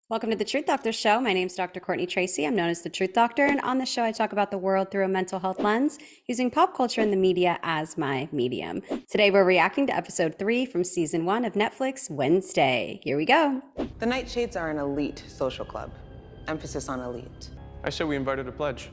Welcome to the Truth Doctor Show. My name is Dr. Courtney Tracy. I'm known as the Truth Doctor, and on the show, I talk about the world through a mental health lens, using pop culture and the media as my medium. Today, we're reacting to episode 3 from season 1 of Netflix, Wednesday. Here we go. The Nightshades are an elite social club. Emphasis on elite. I said we invited a pledge.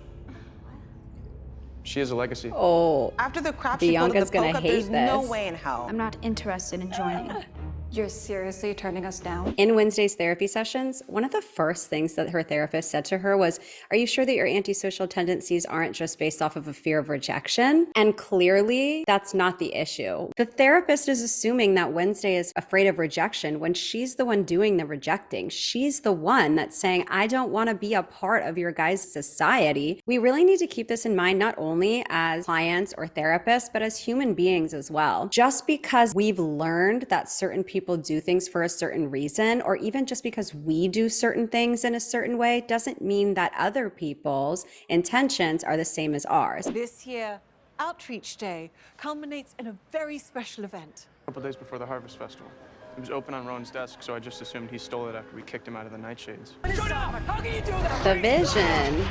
She has a legacy. Oh, After the crap she pulled at Bianca's the gonna poke up, hate there's no this. way in hell. I'm not interested in joining. You're seriously turning us down? In Wednesday's therapy sessions, one of the first things that her therapist said to her was, "Are you sure that your antisocial tendencies aren't just based off of a fear of rejection?" And clearly, that's not the issue. The therapist is assuming that Wednesday is afraid of rejection when she's the one doing the rejecting. She's the one that's saying, "I don't want to be a part of your guys' society." We really need to keep this in mind, not only as clients or therapists, but as human beings as well. Just because we've learned that certain people do things for a certain reason, or even just because we do certain things in a certain way, doesn't mean that other people's intentions are the same as ours. This year, Outreach Day culminates in a very special event. A couple days before the Harvest Festival. It was open on Rowan's desk, so I just assumed he stole it after we kicked him out of the Nightshades. How can you do that? The vision.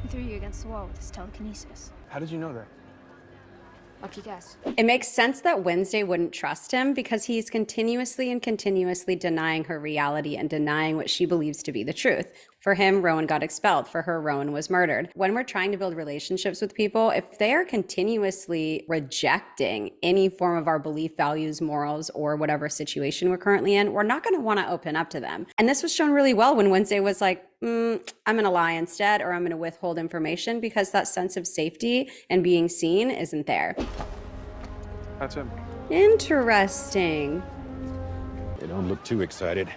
He threw you against the wall with his telekinesis. How did you know that? Lucky guess. It makes sense that Wednesday wouldn't trust him because he's continuously denying her reality and denying what she believes to be the truth. For him, Rowan got expelled. For her, Rowan was murdered. When we're trying to build relationships with people, if they are continuously rejecting any form of our belief, values, morals, or whatever situation we're currently in, we're not going to want to open up to them. And this was shown really well when Wednesday was like, I'm going to lie instead, or I'm going to withhold information, because that sense of safety and being seen isn't there. That's him. Interesting. They don't look too excited.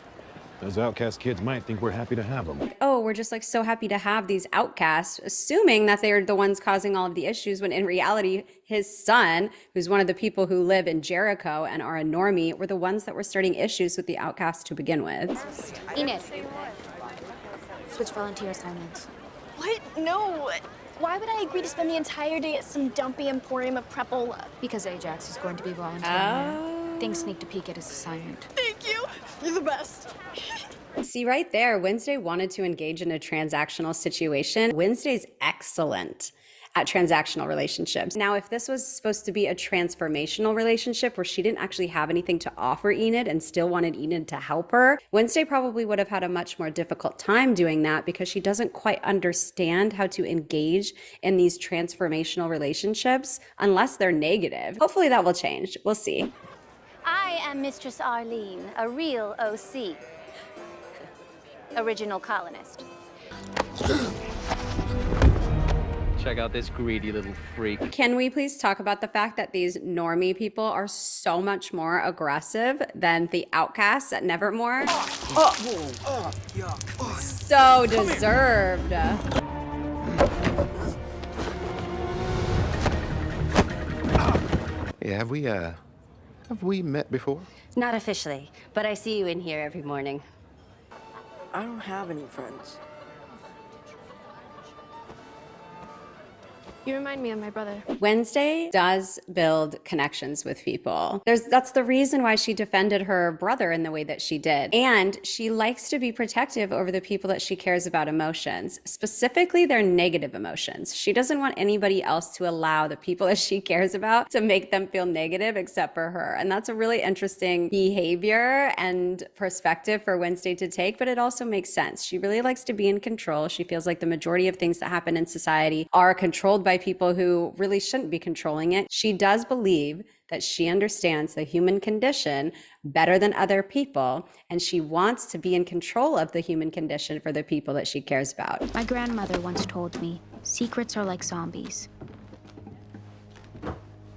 Those outcast kids might think we're happy to have them. Oh, we're just like so happy to have these outcasts, assuming that they're the ones causing all of the issues, when in reality, his son, who's one of the people who live in Jericho and are a normie, were the ones that were starting issues with the outcasts to begin with. Enid. Switch volunteer assignments. What? No. Why would I agree to spend the entire day at some dumpy emporium of Prepola? Because Ajax is going to be volunteering. Things sneak to peek at his assignment. Thank you. You're the best. See, right there, Wednesday wanted to engage in a transactional situation. Wednesday's excellent at transactional relationships. Now, if this was supposed to be a transformational relationship where she didn't actually have anything to offer Enid and still wanted Enid to help her, Wednesday probably would have had a much more difficult time doing that, because she doesn't quite understand how to engage in these transformational relationships unless they're negative. Hopefully that will change. We'll see. I am Mistress Arlene, a real OC. Original colonist. Check out this greedy little freak. Can we please talk about the fact that these normie people are so much more aggressive than the outcasts at Nevermore? So deserved. Yeah, have we met before? Not officially, but I see you in here every morning. I don't have any friends. You remind me of my brother. Wednesday does build connections with people. That's the reason why she defended her brother in the way that she did. And she likes to be protective over the people that she cares about emotions, specifically their negative emotions. She doesn't want anybody else to allow the people that she cares about to make them feel negative except for her. And that's a really interesting behavior and perspective for Wednesday to take, but it also makes sense. She really likes to be in control. She feels like the majority of things that happen in society are controlled by people who really shouldn't be controlling it. She does believe that she understands the human condition better than other people, and she wants to be in control of the human condition for the people that she cares about. My grandmother once told me, secrets are like zombies.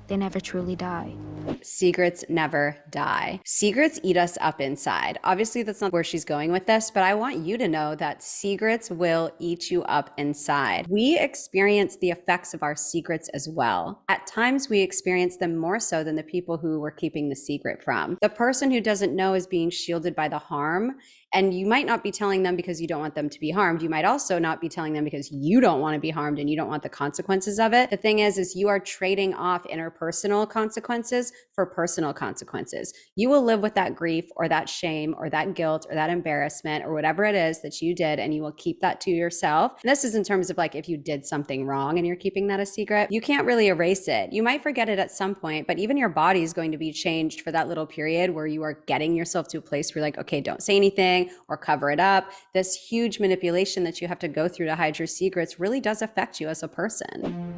They never truly die. Secrets never die. Secrets eat us up inside. Obviously, that's not where she's going with this, but I want you to know that secrets will eat you up inside. We experience the effects of our secrets as well. At times, we experience them more so than the people who we're keeping the secret from. The person who doesn't know is being shielded by the harm, and you might not be telling them because you don't want them to be harmed. You might also not be telling them because you don't want to be harmed and you don't want the consequences of it. The thing is you are trading off inner personal consequences for personal consequences. You will live with that grief or that shame or that guilt or that embarrassment or whatever it is that you did, and you will keep that to yourself. And this is in terms of like if you did something wrong and you're keeping that a secret, you can't really erase it. You might forget it at some point, but even your body is going to be changed for that little period where you are getting yourself to a place where you're like, okay, don't say anything or cover it up. This huge manipulation that you have to go through to hide your secrets really does affect you as a person.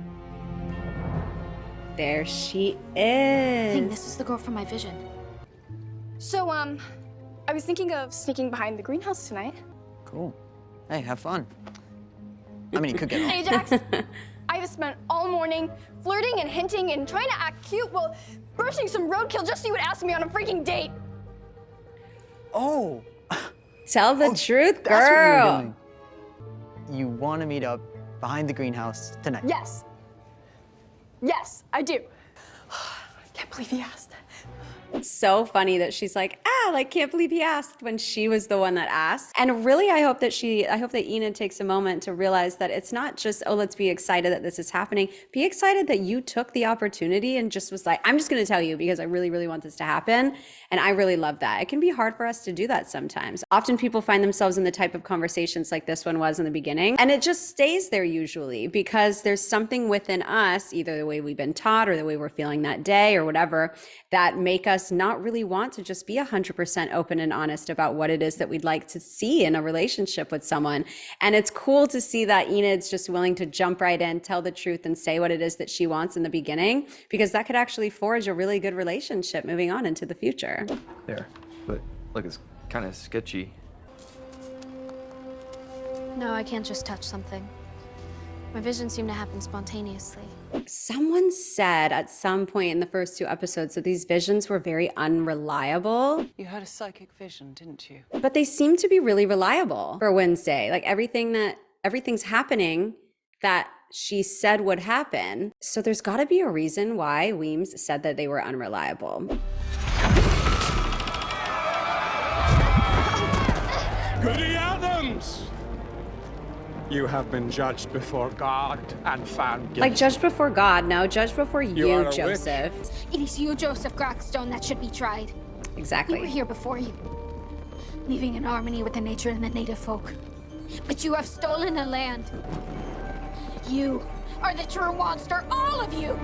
There she is. I think this is the girl from my vision. So, I was thinking of sneaking behind the greenhouse tonight. Cool. Hey, have fun. I mean, you could get off. Hey, Jax. I have spent all morning flirting and hinting and trying to act cute while brushing some roadkill just so you would ask me on a freaking date. Oh. Tell the truth, That's what you were girl. doing. You want to meet up behind the greenhouse tonight? Yes. Yes, I do. I can't believe he asked. So funny that she's like, can't believe he asked when she was the one that asked. And really, I hope that Enid takes a moment to realize that it's not just, oh, let's be excited that this is happening. Be excited that you took the opportunity and just was like, I'm just going to tell you because I really, really want this to happen. And I really love that. It can be hard for us to do that sometimes. Often people find themselves in the type of conversations like this one was in the beginning. And it just stays there usually because there's something within us, either the way we've been taught or the way we're feeling that day or whatever, that make us not really want to just be 100% open and honest about what it is that we'd like to see in a relationship with someone. And it's cool to see that Enid's just willing to jump right in, tell the truth, and say what it is that she wants in the beginning, because that could actually forge a really good relationship moving on into the future. There, but look, it's kind of sketchy. No, I can't just touch something. My visions seem to happen spontaneously. Someone said at some point in the first 2 episodes that these visions were very unreliable. You had a psychic vision, didn't you? But they seem to be really reliable for Wednesday. Like everything's happening that she said would happen. So there's got to be a reason why Weems said that they were unreliable. Goody Addams! You have been judged before God and found guilty. Like judged before God, no, judged before you, are a Joseph. It is you, Joseph Crackstone, that should be tried. Exactly. We were here before you, living in harmony with the nature and the native folk. But you have stolen the land. You are the true monster, all of you!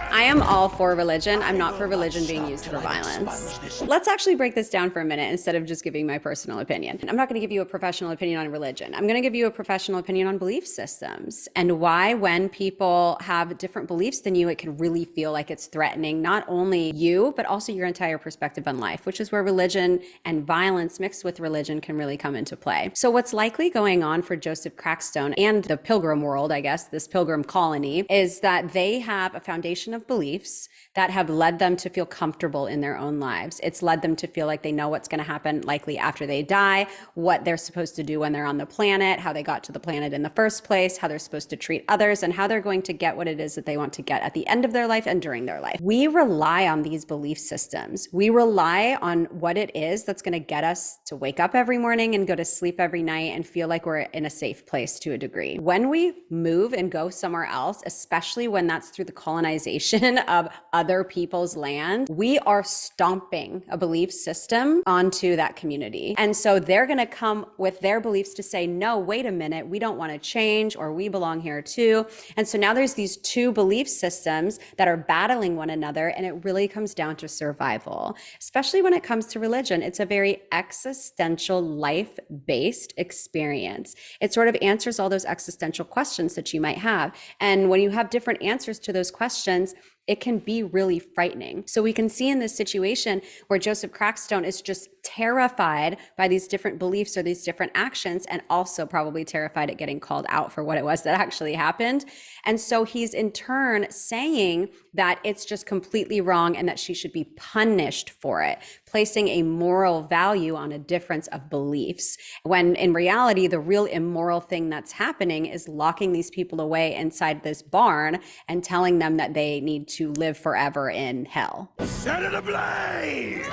I am all for religion. I'm not for religion being used for violence. Let's actually break this down for a minute instead of just giving my personal opinion. I'm not going to give you a professional opinion on religion. I'm going to give you a professional opinion on belief systems and why when people have different beliefs than you, it can really feel like it's threatening not only you, but also your entire perspective on life, which is where religion and violence mixed with religion can really come into play. So what's likely going on for Joseph Crackstone and the Pilgrim World, I guess, this Pilgrim colony, is that they have a foundation of beliefs that have led them to feel comfortable in their own lives. It's led them to feel like they know what's going to happen likely after they die, what they're supposed to do when they're on the planet, how they got to the planet in the first place, how they're supposed to treat others, and how they're going to get what it is that they want to get at the end of their life and during their life. We rely on these belief systems. We rely on what it is that's going to get us to wake up every morning and go to sleep every night and feel like we're in a safe place to a degree. When we move and go somewhere else, especially when that's through the colonization of other people's land, we are stomping a belief system onto that community. And so they're going to come with their beliefs to say, no, wait a minute, we don't want to change, or we belong here too. And so now there's these 2 belief systems that are battling one another, and it really comes down to survival. Especially when it comes to religion, it's a very existential, life-based experience. It sort of answers all those existential questions that you might have. And when you have different answers to those questions, it can be really frightening. So we can see in this situation where Joseph Crackstone is just terrified by these different beliefs or these different actions, and also probably terrified at getting called out for what it was that actually happened. And so he's in turn saying that it's just completely wrong and that she should be punished for it, placing a moral value on a difference of beliefs, when in reality, the real immoral thing that's happening is locking these people away inside this barn and telling them that they need to live forever in hell. Set it ablaze!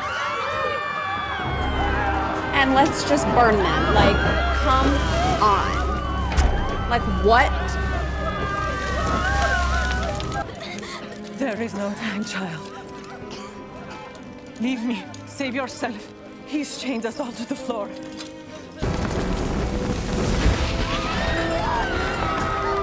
And let's just burn them. Like, come on. Like, what There is no time, child. Leave me. Save yourself. He's chained us all to the floor.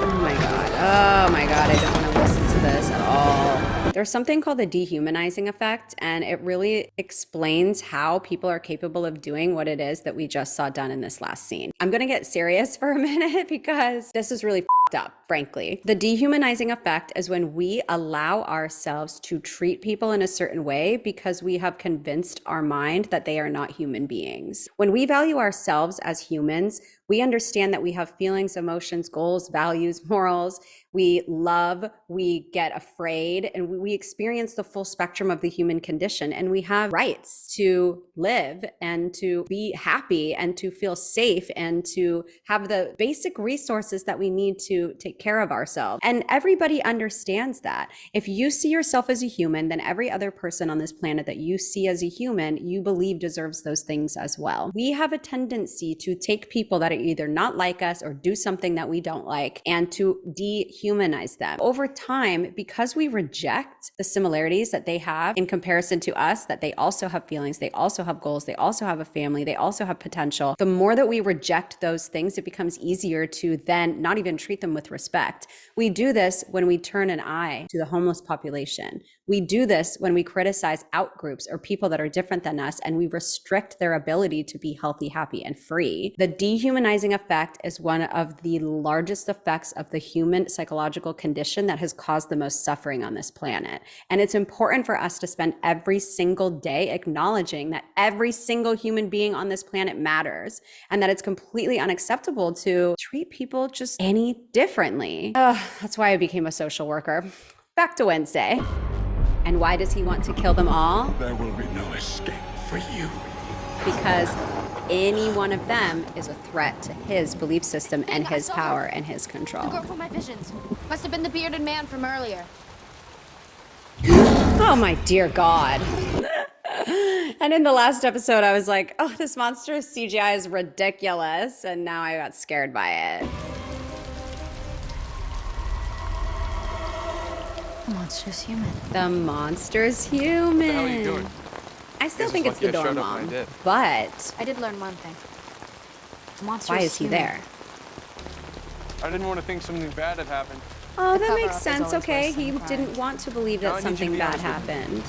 Oh my God, I don't want to listen to this at all. There's something called the dehumanizing effect, and it really explains how people are capable of doing what it is that we just saw done in this last scene. I'm gonna get serious for a minute because this is really up, frankly. The dehumanizing effect is when we allow ourselves to treat people in a certain way because we have convinced our mind that they are not human beings. When we value ourselves as humans, we understand that we have feelings, emotions, goals, values, morals. We love, we get afraid, and we experience the full spectrum of the human condition. And we have rights to live and to be happy and to feel safe and to have the basic resources that we need to take care of ourselves. And everybody understands that. If you see yourself as a human, then every other person on this planet that you see as a human, you believe deserves those things as well. We have a tendency to take people that are either not like us or do something that we don't like and to dehumanize them. Over time, because we reject the similarities that they have in comparison to us, that they also have feelings, they also have goals, they also have a family, they also have potential. The more that we reject those things, it becomes easier to then not even treat them with respect. We do this when we turn an eye to the homeless population. We do this when we criticize outgroups or people that are different than us, and we restrict their ability to be healthy, happy, and free. The dehumanizing effect is one of the largest effects of the human psychological condition that has caused the most suffering on this planet. And it's important for us to spend every single day acknowledging that every single human being on this planet matters, and that it's completely unacceptable to treat people just any differently. That's why I became a social worker. Back to Wednesday. And why does he want to kill them all? There will be no escape for you. Because any one of them is a threat to his belief system and his power and his control. The girl from my visions. Must have been the bearded man from earlier. Oh my dear God. And in the last episode, I was like, oh, this monster's CGI is ridiculous. And now I got scared by it. The monster's human. The monster's human. What the hell are you doing? I still Guess think it's it's the lucky I dorm showed up when I mom, did. but I did learn one thing. The monster why is he human. there? I didn't want to think something bad had happened. Oh, The that cover-up makes is sense. always Okay, worse than he the crime. didn't want to believe Now that I need you to something be bad honest with me. happened.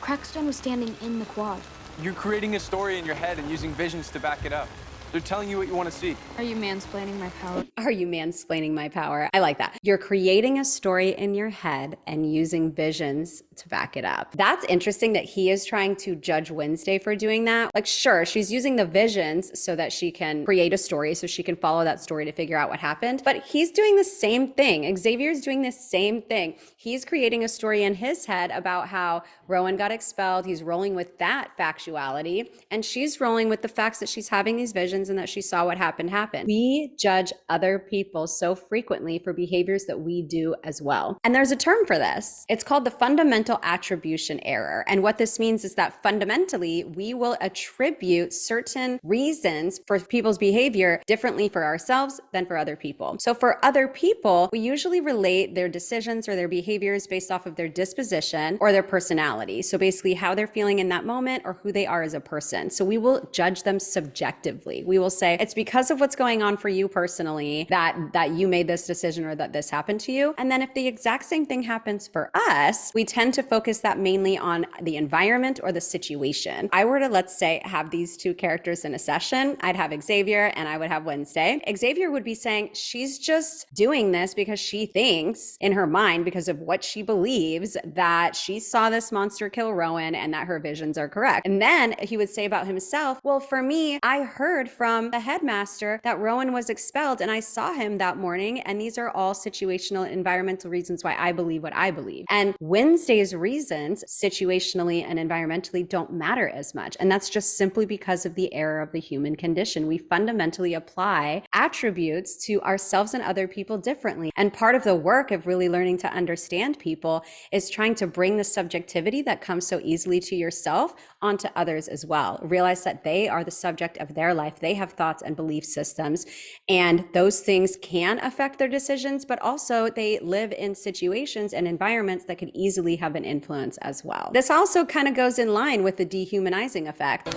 Crackstone was standing in the quad. You're creating a story in your head and using visions to back it up. They're telling you what you want to see. Are you mansplaining my power? Are you mansplaining my power? I like that. You're creating a story in your head and using visions to back it up. That's interesting that he is trying to judge Wednesday for doing that. Like, sure, she's using the visions so that she can create a story, so she can follow that story to figure out what happened. But he's doing the same thing. Xavier's doing the same thing. He's creating a story in his head about how Rowan got expelled. He's rolling with that factuality, and she's rolling with the facts that she's having these visions and that she saw what happened happen. We judge other people so frequently for behaviors that we do as well. And there's a term for this. It's called the fundamental attribution error. And what this means is that fundamentally, we will attribute certain reasons for people's behavior differently for ourselves than for other people. So for other people, we usually relate their decisions or their behaviors based off of their disposition or their personality. So basically how they're feeling in that moment or who they are as a person. So we will judge them subjectively. We will say, it's because of what's going on for you personally that you made this decision or that this happened to you. And then if the exact same thing happens for us, we tend to focus that mainly on the environment or the situation. I were to, let's say, have these two characters in a session, I'd have Xavier and I would have Wednesday. Xavier would be saying, she's just doing this because she thinks in her mind, because of what she believes, that she saw this monster kill Rowan and that her visions are correct. And then he would say about himself, well, for me, I heard from the headmaster that Rowan was expelled and I saw him that morning. And these are all situational, environmental reasons why I believe what I believe. And Wednesday's these reasons, situationally and environmentally, don't matter as much. And that's just simply because of the error of the human condition. We fundamentally apply attributes to ourselves and other people differently. And part of the work of really learning to understand people is trying to bring the subjectivity that comes so easily to yourself onto others as well. Realize that they are the subject of their life. They have thoughts and belief systems, and those things can affect their decisions, but also they live in situations and environments that could easily have an influence as well. This also kind of goes in line with the dehumanizing effect.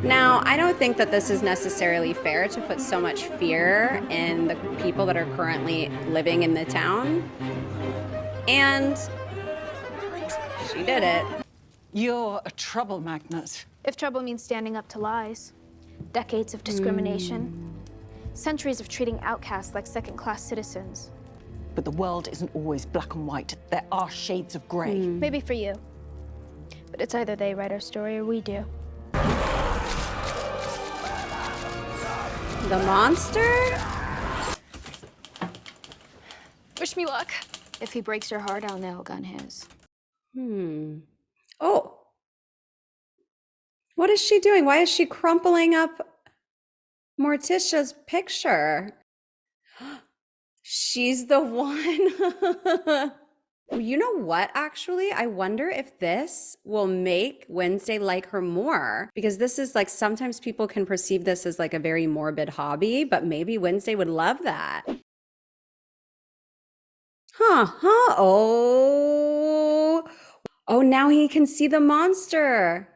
Now, I don't think that this is necessarily fair to put so much fear in the people that are currently living in the town. And she did it. You're a trouble magnet. If trouble means standing up to lies, decades of discrimination, centuries of treating outcasts like second-class citizens. But the world isn't always black and white. There are shades of gray. Maybe for you. But it's either they write our story or we do. The monster? Wish me luck. If he breaks her heart, I'll nail gun his. Oh. What is she doing? Why is she crumpling up Morticia's picture? She's the one. You know what, actually? I wonder if this will make Wednesday like her more, because this is like, sometimes people can perceive this as like a very morbid hobby, but maybe Wednesday would love that. Oh, now he can see the monster.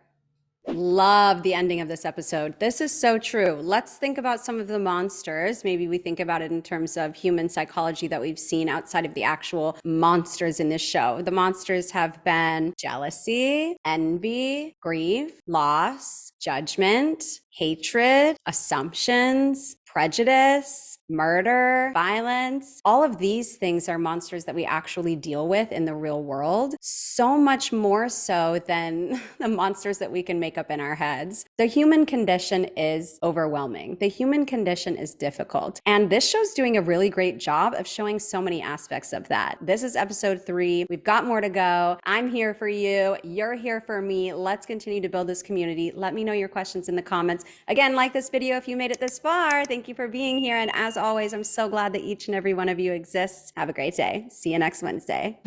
Love the ending of this episode. This is so true. Let's think about some of the monsters. Maybe we think about it in terms of human psychology that we've seen outside of the actual monsters in this show. The monsters have been jealousy, envy, grief, loss, judgment, hatred, assumptions, prejudice, murder, violence. All of these things are monsters that we actually deal with in the real world, so much more so than the monsters that we can make up in our heads. The human condition is overwhelming. The human condition is difficult. And this show's doing a really great job of showing so many aspects of that. This is episode 3. We've got more to go. I'm here for you. You're here for me. Let's continue to build this community. Let me know your questions in the comments. Again, like this video if you made it this far. Thank you for being here. And as always, I'm so glad that each and every one of you exists. Have a great day. See you next Wednesday.